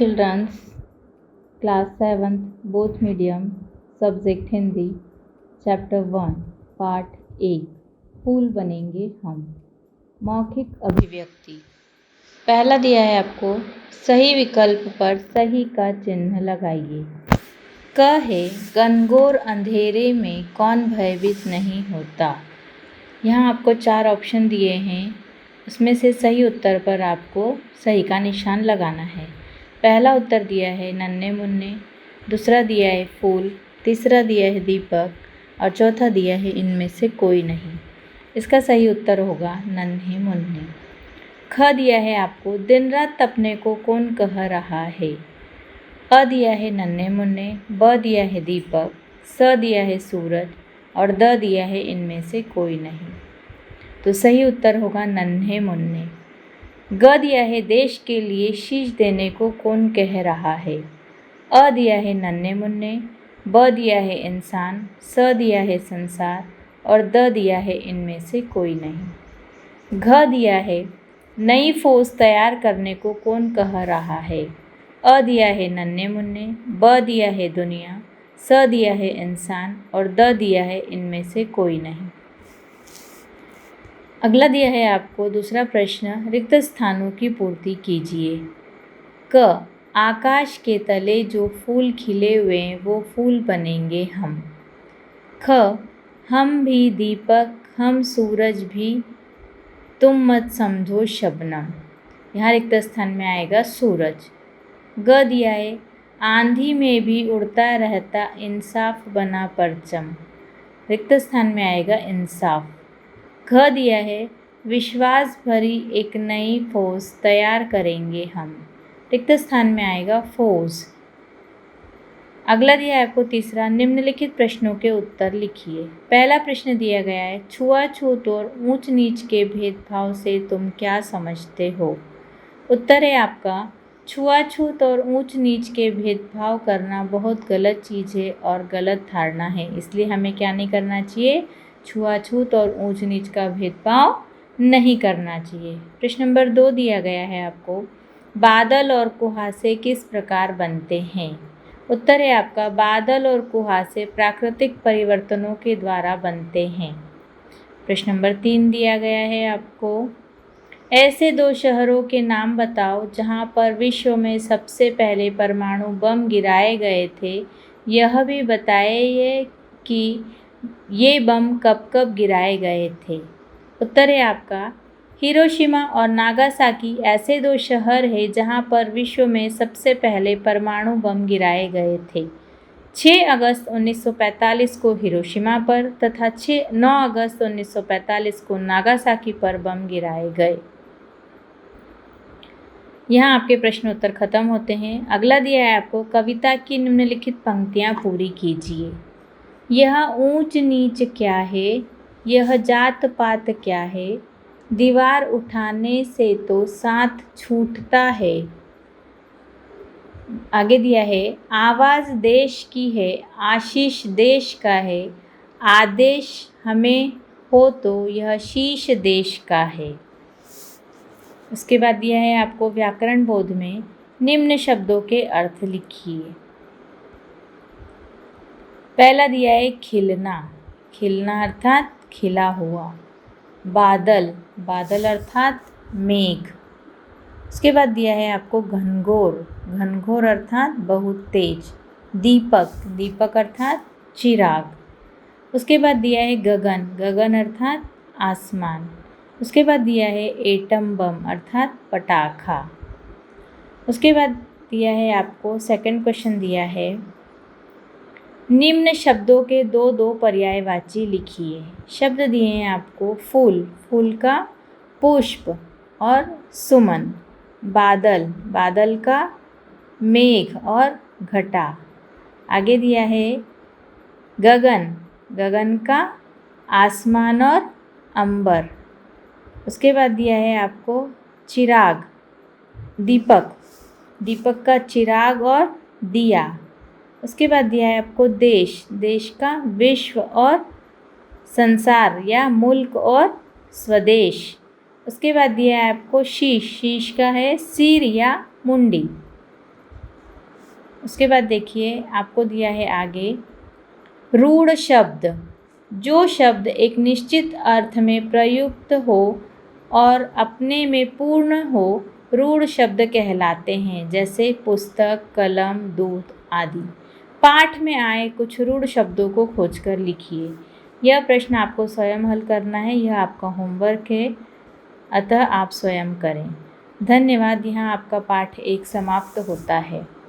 children's, class 7th, both medium, subject Hindi, chapter 1, part 1, फूल बनेंगे हम। मौखिक अभिव्यक्ति। पहला दिया है आपको, सही विकल्प पर सही का चिन्ह लगाइए। क है, घनघोर अंधेरे में कौन भयभीत नहीं होता। यहाँ आपको 4 ऑप्शन दिए हैं, उसमें से सही उत्तर पर आपको सही का निशान लगाना है। पहला उत्तर दिया है नन्हे मुन्ने, दूसरा दिया है फूल, तीसरा दिया है दीपक और चौथा दिया है इनमें से कोई नहीं। इसका सही उत्तर होगा नन्हे मुन्ने। ख दिया है आपको, दिन रात तपने को कौन कह रहा है। अ दिया है नन्हे मुन्ने, ब दिया है दीपक, स दिया है सूरज और द दिया है इनमें से कोई नहीं। तो सही उत्तर होगा नन्हे मुन्ने। ग दिया है देश के लिए शीश देने को कौन कह रहा है। अ दिया है नन्हे मुन्ने, ब दिया है इंसान, स दिया है संसार और द दिया है इनमें से कोई नहीं। घ दिया है नई फौज तैयार करने को कौन कह रहा है। अ दिया है नन्हे मुन्ने, ब दिया है दुनिया, स दिया है इंसान और द दिया है इनमें से कोई नहीं। अगला दिया है आपको दूसरा प्रश्न, रिक्त स्थानों की पूर्ति कीजिए। क, आकाश के तले जो फूल खिले हुए वो फूल बनेंगे हम। ख, हम भी दीपक, हम सूरज भी, तुम मत समझो शबनम। यहाँ रिक्त स्थान में आएगा सूरज। ग दिया है, आंधी में भी उड़ता रहता इंसाफ बना परचम। रिक्त स्थान में आएगा इंसाफ। घ दिया है, विश्वास भरी एक नई फौज तैयार करेंगे हम। रिक्त स्थान में आएगा फौज। अगला दिया है आपको तीसरा, निम्नलिखित प्रश्नों के उत्तर लिखिए। पहला प्रश्न दिया गया है, छुआछूत और ऊंच नीच के भेदभाव से तुम क्या समझते हो। उत्तर है आपका, छुआछूत और ऊंच नीच के भेदभाव करना बहुत गलत चीज़ है और गलत धारणा है, इसलिए हमें क्या नहीं करना चाहिए, छुआछूत और ऊंच नीच का भेदभाव नहीं करना चाहिए। प्रश्न नंबर 2 दिया गया है आपको, बादल और कुहासे किस प्रकार बनते हैं। उत्तर है आपका, बादल और कुहासे प्राकृतिक परिवर्तनों के द्वारा बनते हैं। प्रश्न नंबर 3 दिया गया है आपको, ऐसे 2 शहरों के नाम बताओ जहां पर विश्व में सबसे पहले परमाणु बम गिराए गए थे। यह भी बताइए कि ये बम कब कब गिराए गए थे। उत्तर है आपका, हिरोशिमा और नागासाकी ऐसे 2 शहर हैं जहां पर विश्व में सबसे पहले परमाणु बम गिराए गए थे। 6 अगस्त 1945 को हिरोशिमा पर तथा 9 अगस्त 1945 को नागासाकी पर बम गिराए गए। यहाँ आपके प्रश्न उत्तर खत्म होते हैं। अगला दिया है आपको, कविता की निम्नलिखित पंक्तियाँ पूरी कीजिए। यह ऊंच नीच क्या है, यह जात पात क्या है, दीवार उठाने से तो साथ छूटता है। आगे दिया है, आवाज़ देश की है, आशीष देश का है, आदेश हमें हो तो यह शीश देश का है। उसके बाद दिया है आपको, व्याकरण बोध में निम्न शब्दों के अर्थ लिखिए। पहला दिया है खिलना, खिलना अर्थात खिला हुआ। बादल, बादल अर्थात मेघ। उसके बाद दिया है आपको घनघोर, घनघोर अर्थात बहुत तेज। दीपक, दीपक अर्थात चिराग। उसके बाद दिया है गगन, गगन अर्थात आसमान। उसके बाद दिया है एटम बम अर्थात पटाखा। उसके बाद दिया है आपको सेकंड क्वेश्चन दिया है, निम्न शब्दों के 2 पर्यायवाची लिखिए। शब्द दिए हैं आपको, फूल, फूल का पुष्प और सुमन। बादल, बादल का मेघ और घटा। आगे दिया है गगन, गगन का आसमान और अंबर। उसके बाद दिया है आपको चिराग, दीपक, दीपक का चिराग और दिया। उसके बाद दिया है आपको देश, देश का विश्व और संसार या मुल्क और स्वदेश। उसके बाद दिया है आपको शीश, शीश का है सिर या मुंडी। उसके बाद देखिए आपको दिया है आगे रूढ़ शब्द। जो शब्द एक निश्चित अर्थ में प्रयुक्त हो और अपने में पूर्ण हो रूढ़ शब्द कहलाते हैं, जैसे पुस्तक, कलम, दूध आदि। पाठ में आए कुछ रूढ़ शब्दों को खोजकर लिखिए। यह प्रश्न आपको स्वयं हल करना है, यह आपका होमवर्क है, अतः आप स्वयं करें। धन्यवाद। यहाँ आपका पाठ 1 समाप्त होता है।